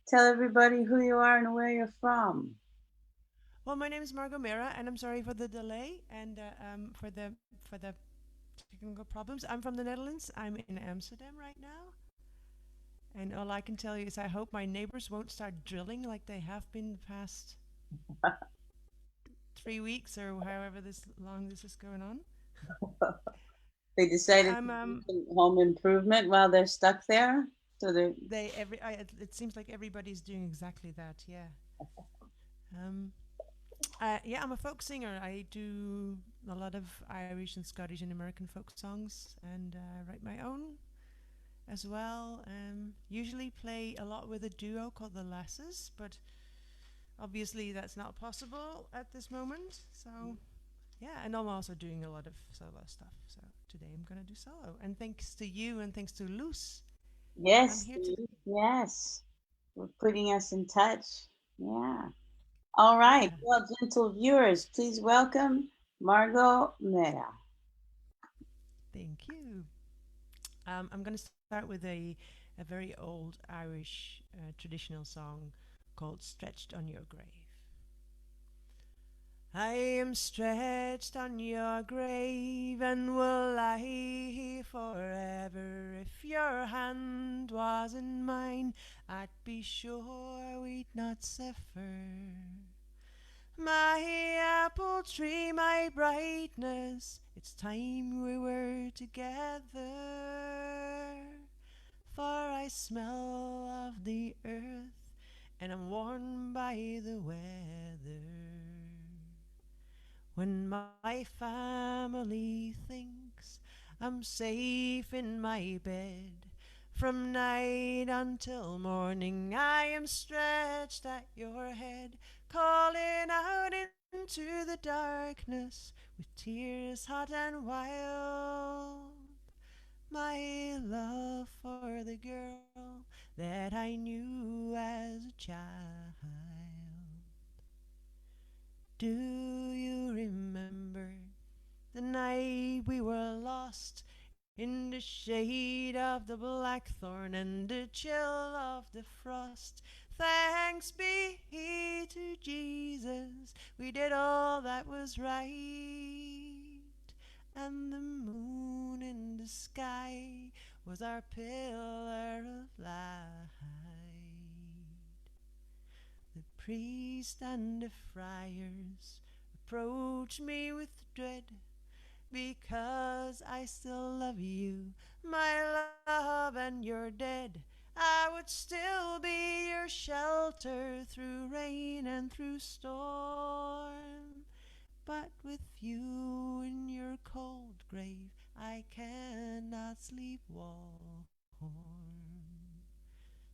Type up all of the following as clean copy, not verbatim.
Tell everybody who you are and where you're from. Well, my name is Margot Merah, and I'm sorry for the delay and for the technical problems. I'm from the Netherlands. I'm in Amsterdam right now, and all I can tell you is I hope my neighbors won't start drilling like they have been the past 3 weeks or however this long this is going on. They Yeah, decided I'm to do some home improvement while they're stuck there. So they're it seems like everybody's doing exactly that. Yeah. Um, yeah, I'm a folk singer. I do a lot of Irish and Scottish and American folk songs, and write my own as well. Usually play a lot with a duo called the Lasses, but obviously that's not possible at this moment. So yeah, and I'm also doing a lot of solo stuff. So today I'm gonna do solo, and thanks to you and thanks to Luce, I'm yes, here today. Steve, yes. We're putting us in touch. Yeah. All right. Yeah, Well, gentle viewers, please welcome Margot Merah. thank you. I'm gonna start with a very old Irish traditional song called "Stretched on Your Grave." I am stretched on your grave and will lie here forever. If your hand was in mine, I'd be sure we'd not suffer. My apple tree, my brightness, it's time we were together. For I smell of the earth and I'm warmed by the weather. When my family thinks I'm safe in my bed, from night until morning I am stretched at your head, calling out into the darkness with tears hot and wild. My love for the girl that I knew as a child. Do you remember the night we were lost in the shade of the blackthorn and the chill of the frost? Thanks be to Jesus, we did all that was right. And the moon in the sky was our pillar of light. The priest and the friars approach me with dread because I still love you, my love, and you're dead. I would still be your shelter through rain and through storm. But with you in your cold grave, I cannot sleep warm.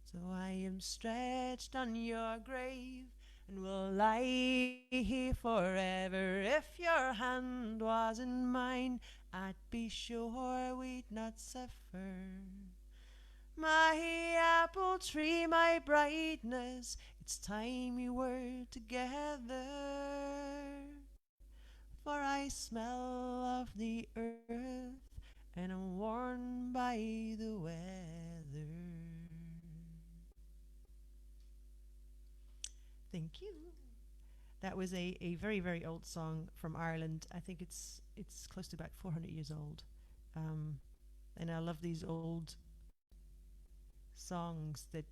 So I am stretched on your grave and will lie here forever. If your hand was in mine, I'd be sure we'd not suffer. My apple tree, my brightness, it's time we were together. For I smell of the earth and I'm warmed by the weather. Thank you. That was a very, very old song from Ireland. I think it's close to about 400 years old. Um, and I love these old songs that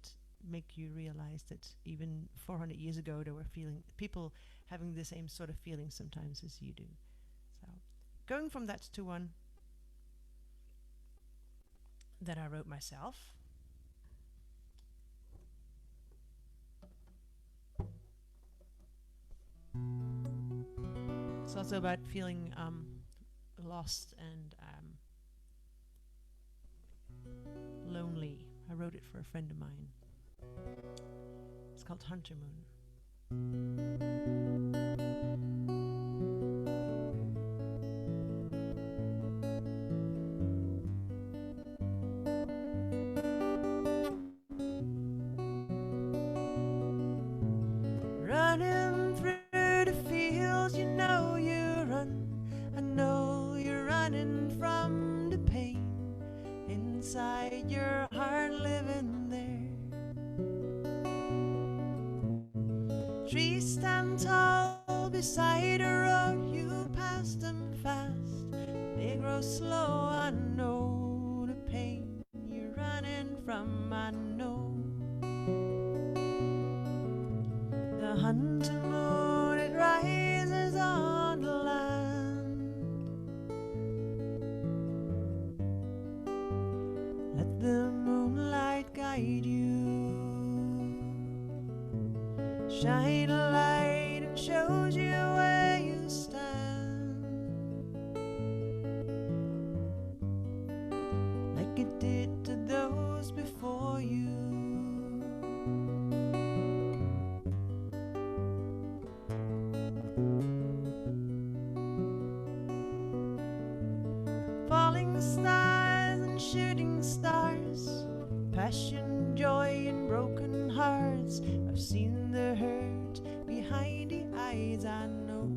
make you realize that even 400 years ago there were feeling people having the same sort of feelings sometimes as you do. So going from that to one that I wrote myself. It's also about feeling lost and lonely. I wrote it for a friend of mine. It's called Hunter Moon. Running through the fields, you know you run. I know you're running from the pain inside your heart living there. Trees stand tall beside a road, you pass them fast. They grow slow, I know the pain you're running from, I know. The hunter moon, it rises on the land. Let the moonlight guide you. Shine a light and shows you where you stand, like it did to those before you. Falling stars and shooting stars, passion, joy, and broken hearts. I've seen the hurt behind the eyes, I know.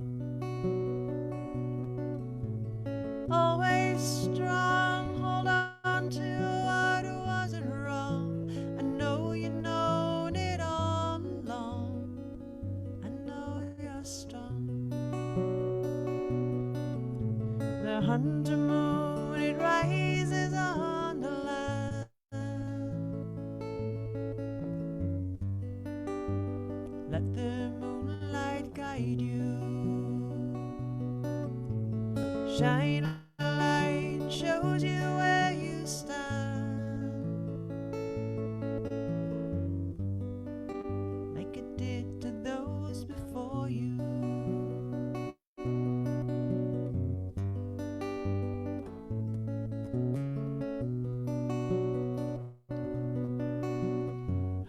Always strong, hold on to what wasn't wrong. I know you know it all along. I know you're strong. The hunter moon, it rises on the land. Let the moonlight guide you. Shine a light, shows you where you stand, like it did to those before you.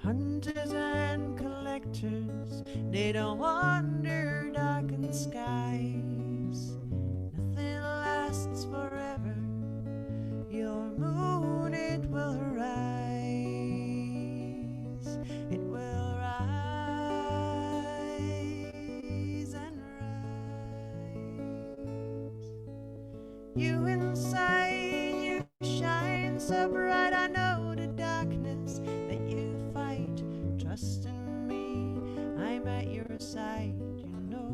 Hunters and collectors, they don't wander darkened skies. Nothing lasts forever. Your moon, it will rise. It will rise and rise. You inside, you shine so bright. I know the darkness that you fight. Trust in me, I'm at your side, you know.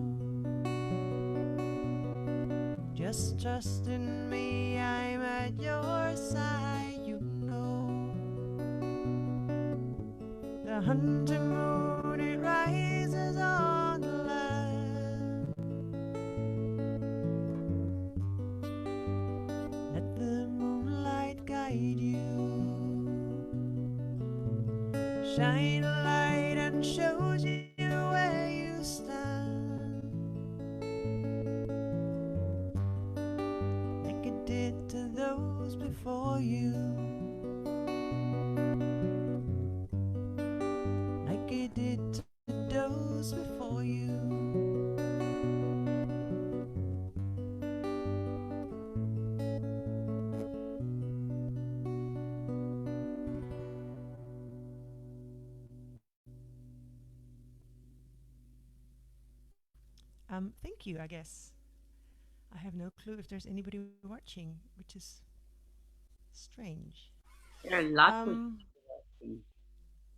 Just trust in me, I'm at your side, you know. The hunter moon, it rises on the land. Let the moonlight guide you. Shine a light and shows you where you stand, like it did to those before you, like it did to those before you. Thank you, I guess. I have no clue if there's anybody watching, which is strange. There are lots of Um, things.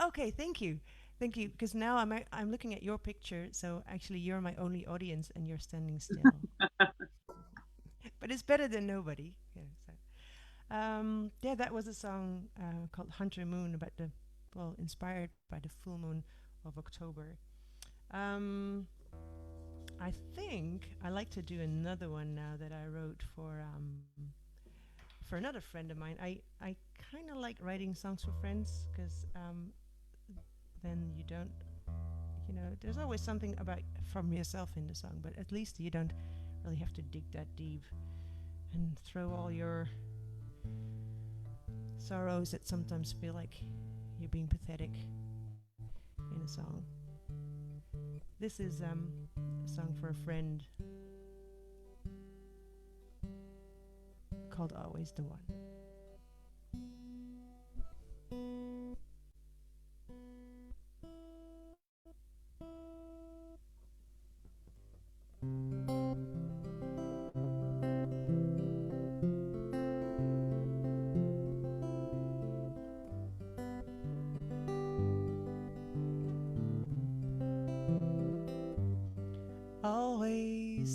okay, thank you. Because now I'm looking at your picture, so actually you're my only audience, and you're standing still. But it's better than nobody. Yeah. So, yeah, that was a song called Hunter Moon about the, well, inspired by the full moon of October. Um, I think I like to do another one now that I wrote for another friend of mine. I kind of like writing songs for friends because then you don't, there's always something about from yourself in the song, but at least you don't really have to dig that deep and throw all your sorrows that sometimes feel like you're being pathetic in a song. This is a song for a friend called Always the One.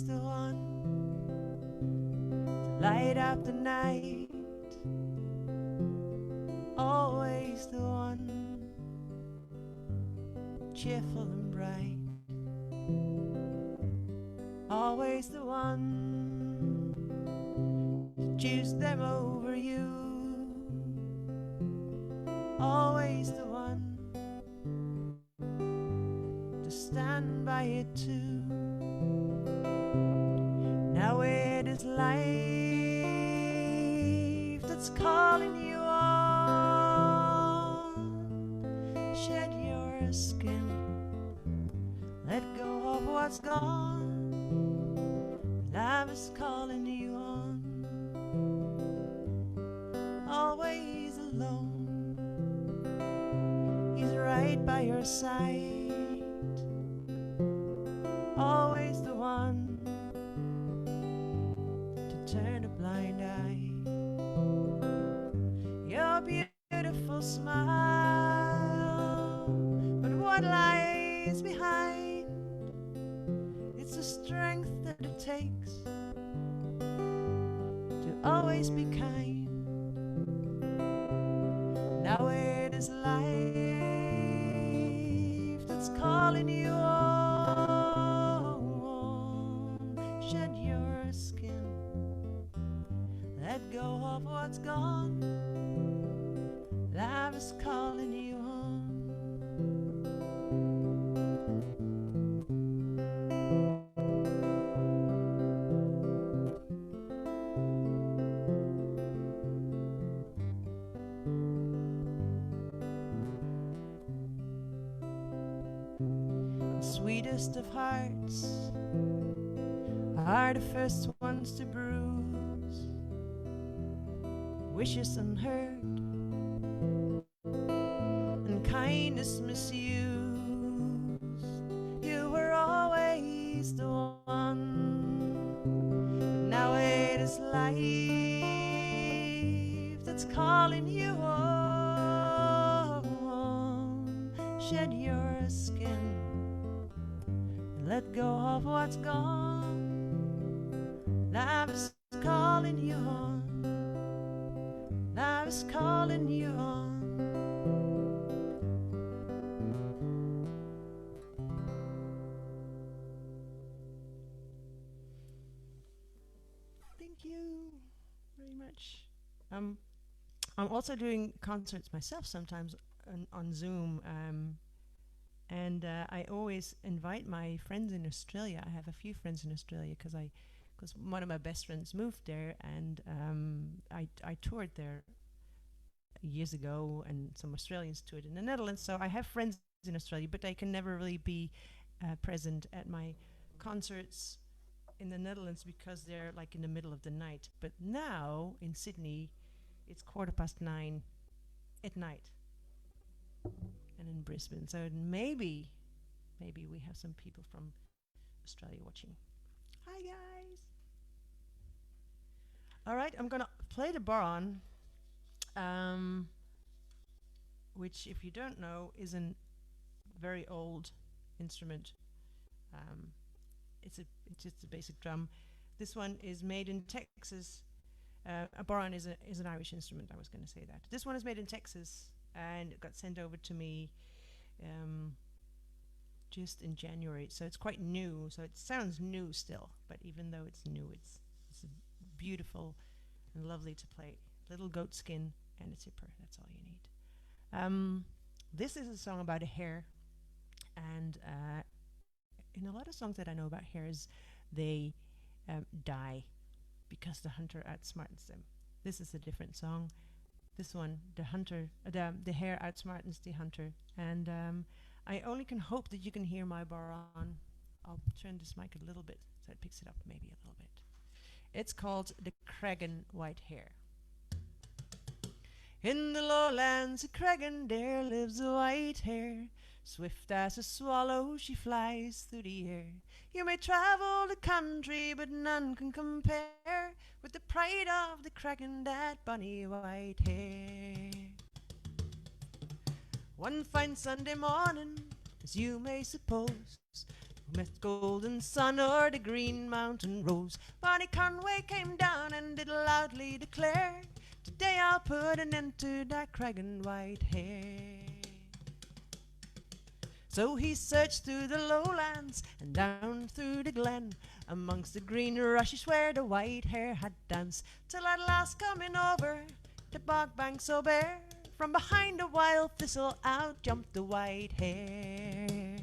always the one to light up the night, always the one cheerful and bright, always the one to choose them over you, always the one to stand by it too. Now it is life that's calling you on. Shed your skin, let go of what's gone. Love is calling you on. Always alone, he's right by your side. Always the one to turn a blind eye. Your beautiful smile, but what lies behind? It's the strength that it takes to always be kind. Now it is life that's calling you on. Shed your skin, let go of what's gone. Life is calling you on. The sweetest of hearts are the first ones to bruise. Wishes unheard and kindness misused. You were always the one, but now it is life that's calling you on. Shed your skin, let go of what's gone. Life is calling you on. Life is calling you on. Thank you very much. I'm also doing concerts myself sometimes on Zoom. And I always invite my friends in Australia. I have a few friends in Australia because one of my best friends moved there, and I toured there years ago, and some Australians toured in the Netherlands. So I have friends in Australia, but they can never really be present at my concerts in the Netherlands because they're like in the middle of the night. But now in Sydney, it's 9:15 at night. And in Brisbane. So maybe we have some people from Australia watching. Hi guys. All right, I'm gonna play the baron, which, if you don't know, is a very old instrument. Um, it's just a basic drum. This one is made in Texas. A baron is an Irish instrument. I was going to say that. This one is made in Texas, and it got sent over to me just in January. So it's quite new. So it sounds new still, but even though it's new, it's beautiful and lovely to play. Little goat skin and a zipper. That's all you need. This is a song about a hare, and in a lot of songs that I know about hares, they die because the hunter outsmarts them. This is a different song. This one, the hare outsmarts the hunter, and I only can hope that you can hear my baron. I'll turn this mic a little bit so it picks it up maybe a little bit. It's called the Craigan White Hare. In the lowlands of Craigan there lives a white hare. Swift as a swallow she flies through the air. You may travel the country, but none can compare with the pride of the Craigan, that bonny white hare. One fine Sunday morning, as you may suppose, Met golden sun o'er the green mountain rose. Barney Conway came down and did loudly declare, today I'll put an end to that Craigan white hair. So he searched through the lowlands and down through the glen, amongst the green rushes where the white hare had danced, till at last coming over the bog bank so bare, from behind a wild thistle out jumped the white hare.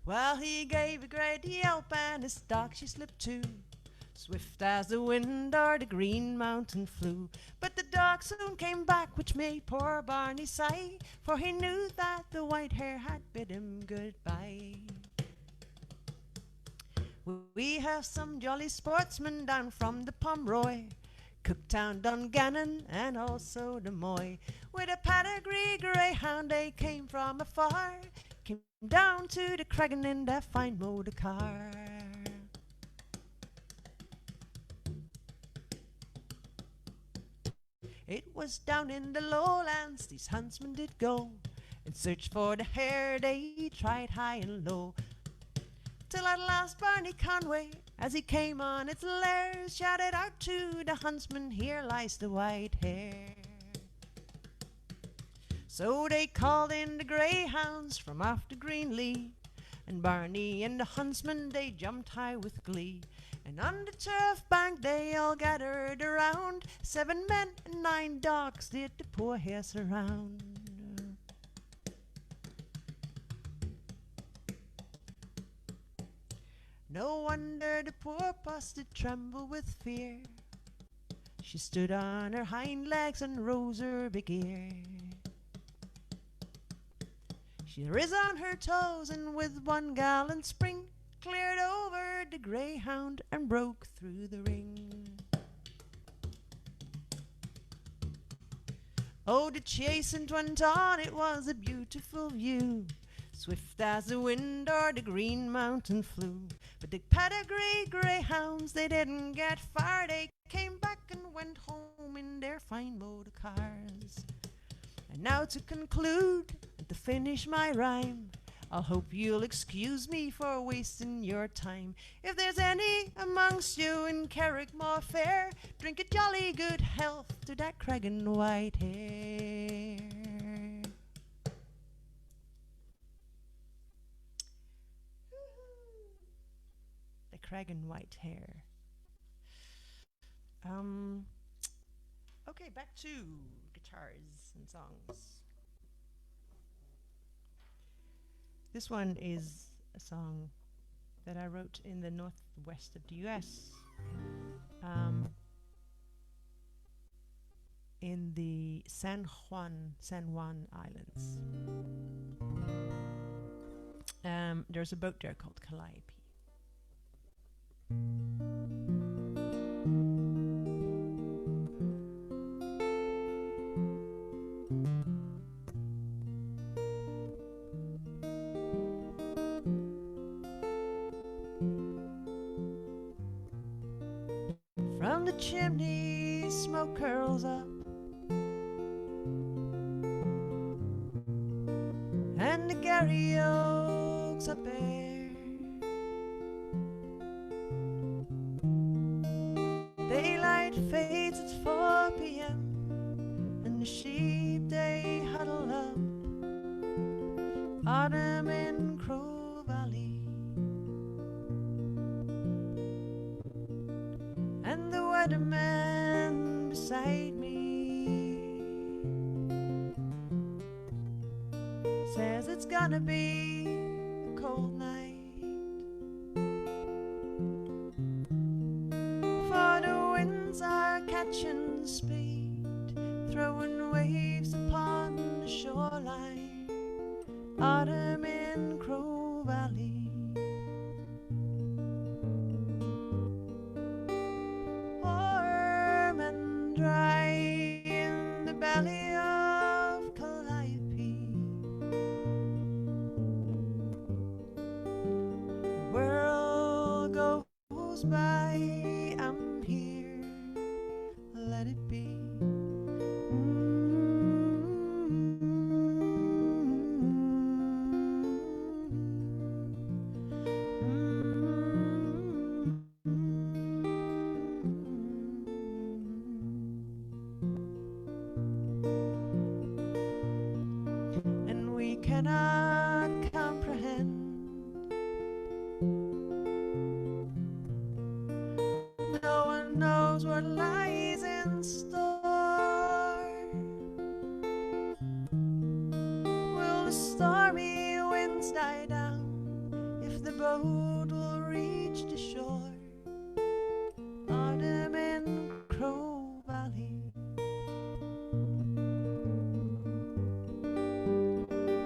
Well, he gave a great yelp and his dog she slipped too, swift as the wind o'er the green mountain flew. But the dog soon came back, which made poor Barney sigh, for he knew that the white hare had bid him goodbye. We have some jolly sportsmen down from the Pomeroy, Cooktown, Dungannon, and also the Moy. With a pedigree greyhound they came from afar, came down to the Craigan in their fine motor car. It was down in the lowlands these huntsmen did go, in search for the hare they tried high and low, till at last Barney Conway, as he came on its lair, shouted out to the huntsman, here lies the white hare. So they called in the greyhounds from off the green lea, and Barney and the huntsman they jumped high with glee. And on the turf bank they all gathered around, 7 men and 9 dogs did the poor hare surround. No wonder the poor puss did tremble with fear. She stood on her hind legs and rose her big ear. She riz on her toes and with one gallant spring cleared over the greyhound and broke through the ring. Oh, the chase went on, it was a beautiful view, swift as the wind o'er the green mountain flew. But the pedigree greyhounds, they didn't get far, they came back and went home in their fine motor cars. And now to conclude and to finish my rhyme, I'll hope you'll excuse me for wasting your time. If there's any amongst you in Carrickmore Fair, drink a jolly good health to that Craigan white hare. The Craigan white hare. Okay, back to guitars and songs. This one is a song that I wrote in the northwest of the US, in the San Juan Islands. There's a boat there called Calliope. From the chimney smoke curls up, and the Gary Oaks are bare. Daylight fades at 4 p.m. and the sheep they huddle up. Autumn in Crow Valley, and the weatherman beside me says it's gonna be a cold night, for the winds are catching speed, throwing waves upon the shoreline. Autumn in Crow Valley, warm and dry in the valley of Calliope. The world goes by, I'm here, let it be. cannot comprehend. No one knows what lies in store. Will the stormy winds die down if the boat will reach the shore? Autumn in Crow Valley,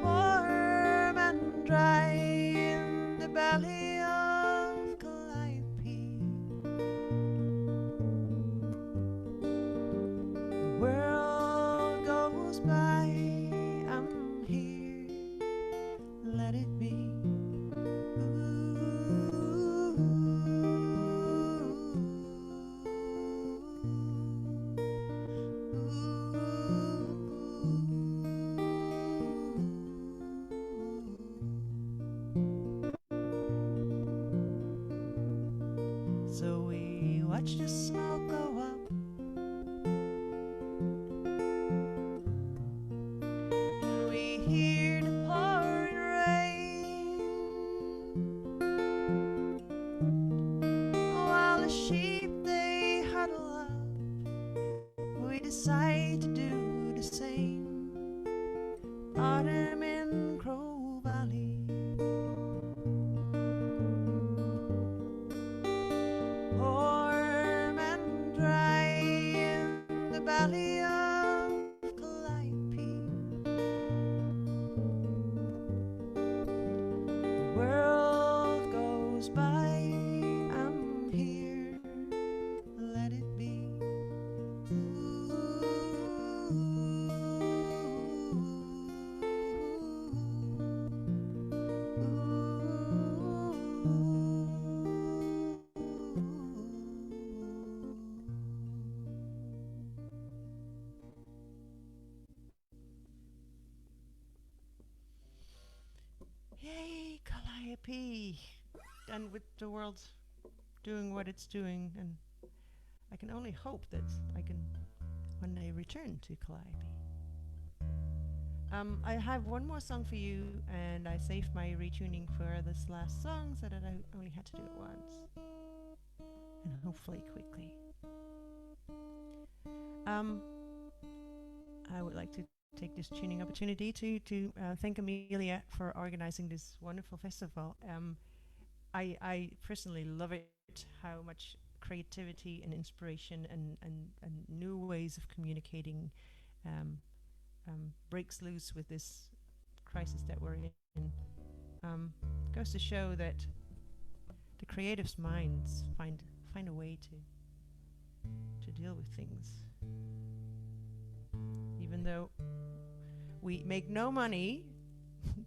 warm and dry in the valley of Calliope. The world goes by, I'm here, let it be. So we watch the smoke go up, and we hear the pouring rain, while the sheep they huddle up. We decide to do the same. Autumn in Crow Valley, warm and dry in the valley of Calliope. The world goes by, I'm here, let it be. Yay, Calliope! And with the world doing what it's doing, and I can only hope that I can one day return to Calliope. I have one more song for you, and I saved my retuning for this last song so that I only had to do it once, and hopefully quickly. I would like to take this tuning opportunity to thank Amelia for organizing this wonderful festival. I personally love it, how much creativity and inspiration and new ways of communicating breaks loose with this crisis that we're in. Goes to show that the creative's minds find a way to deal with things, even though we make no money.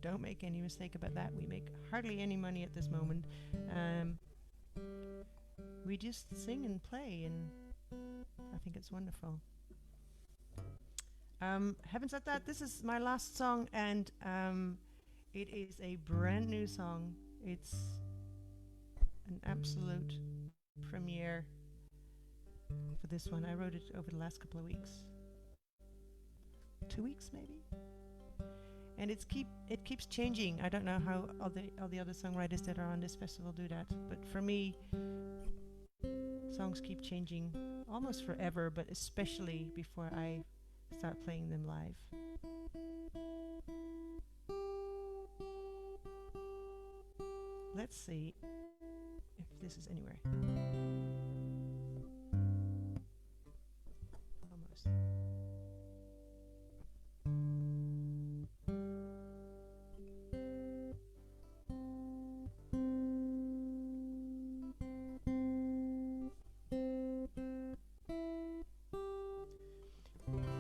Don't make any mistake about that. We make hardly any money at this moment. We just sing and play, and I think it's wonderful. Having said that, this is my last song, and it is a brand new song. It's an absolute premiere for this one. I wrote it over the last couple of weeks. 2 weeks maybe, and it keeps changing. I don't know how all the other songwriters that are on this festival do that, but for me, songs keep changing almost forever, but especially before I start playing them live. Let's see if this is anywhere. Almost.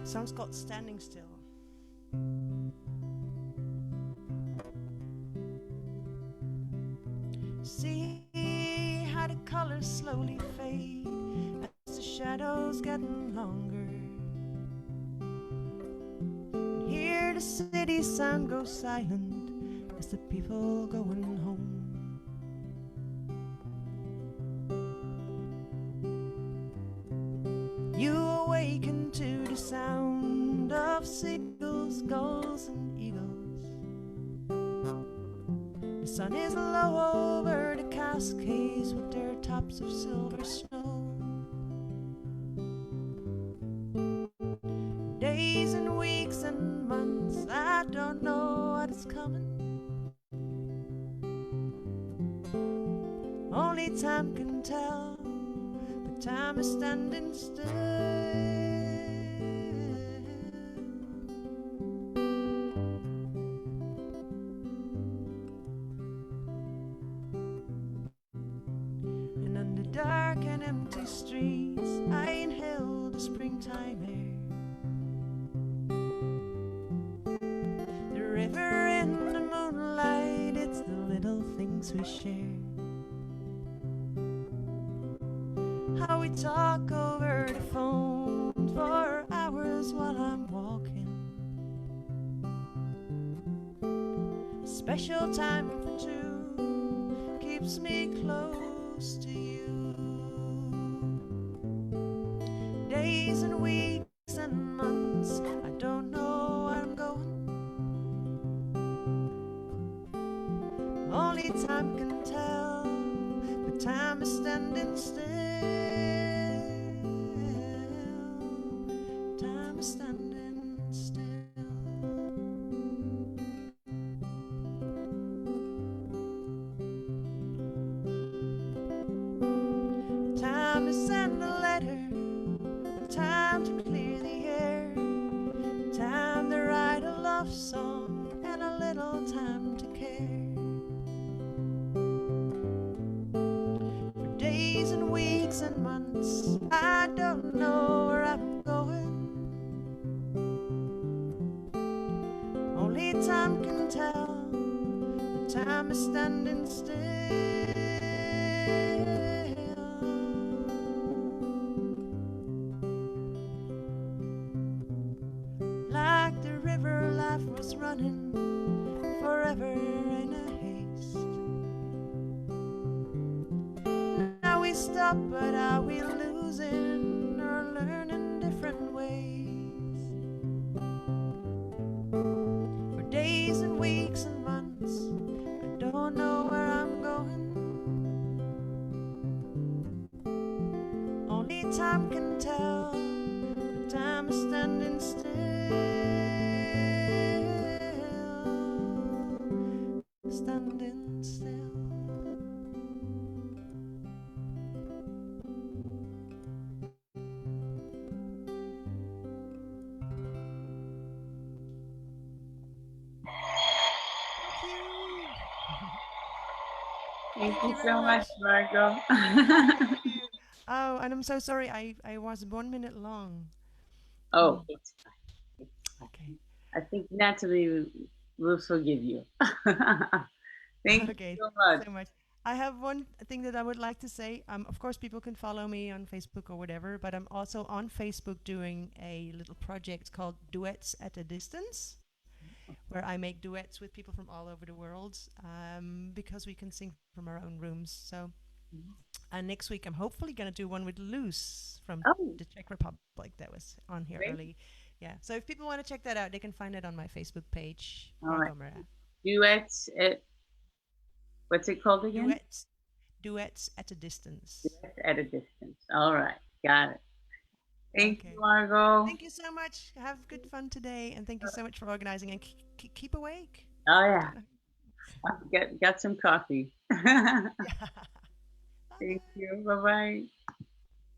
Song's called Standing Still. See how the colors slowly fade as the shadows getting longer. Hear the city sound go silent as the people going home. You awaken to the sound of seagulls, gulls and eagles, sun is low over the Cascades with their tops of silver snow. Days and weeks and months, I don't know what is coming. Only time can tell, but time is standing still. And on the dark and empty streets, I inhale the springtime air. The river in the moonlight, it's the little things we share. How we talk over the phone for hours while I'm walking. A special time for two keeps me close to you. Days and weeks and months, I don't know where I'm going. Only time can tell, but time is standing still. Time is standing still. Time to send a letter, time to clear the air, time to write a love song, and a little time to care. For days and weeks and months, I don't know where I'm going. Only time can tell, but time is standing still. Like the river, life was running forever in a haste. Now we stop, but are we losing or learning different ways? For days and weeks and months, I don't know where I'm going. Only time can tell, but time is standing still. Standing still. Thank you. Thank Thank you you very so much, much. Margot. Thank you. Oh, and I'm so sorry. I was 1 minute long. Oh, Mm, it's fine. It's okay. fine. I think Natalie will forgive you. Thank you Okay. so Thank you much. so much. I have one thing that I would like to say. Of course, people can follow me on Facebook or whatever, but I'm also on Facebook doing a little project called Duets at a Distance, where I make duets with people from all over the world, because we can sing from our own rooms. So, and next week I'm hopefully going to do one with Luz from Oh, the Czech Republic that was on here great. early. Yeah. So if people want to check that out, they can find it on my Facebook page, All right. Margot Merah. Duets at, what's it called again? Duets, duets at a distance. Duets at a distance. All right. Got it. Thank you, Okay. Margot. Thank you so much. Have good fun today, and thank you so much for organizing and keep awake. Oh, yeah. Don't know. Got some coffee. Yeah. Bye Thank bye. you. Bye bye.